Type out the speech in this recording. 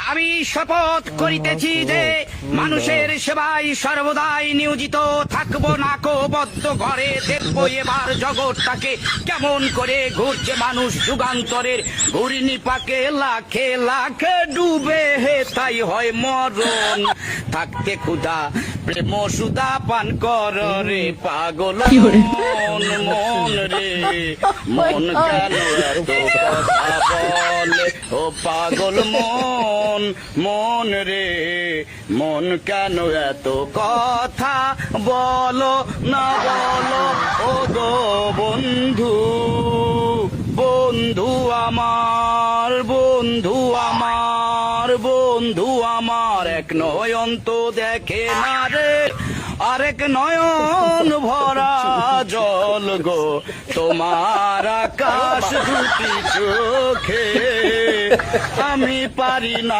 আমি শপথ করিতেছি যে মানুষের সেবায় সর্বদাই নিয়োজিত থাকবো। নাকবদ্ধ ঘরে দেখবো এবার জগৎটাকে কেমন করে ঘুরছে মানুষ যুগান্তরের ঘূর্ণিপাকে লাখে লাখে ডুবে হে তাই হয় মরণ। থাকতে ক্ষুধা প্রেম সুধা পান কর রে পাগল মন, মন রে মন কেন এত কথা বলে ও পাগল মন, মন রে মন কেন এত কথা বলো না বলো ও গো বন্ধু, বন্ধু আমার, বন্ধু আমার, বন্ধু আমার এক নয়ন তো দেখে না রে আরেক নয়ন ভরা জল গো তোমার আকাশ দুটি চোখে আমি পারি না।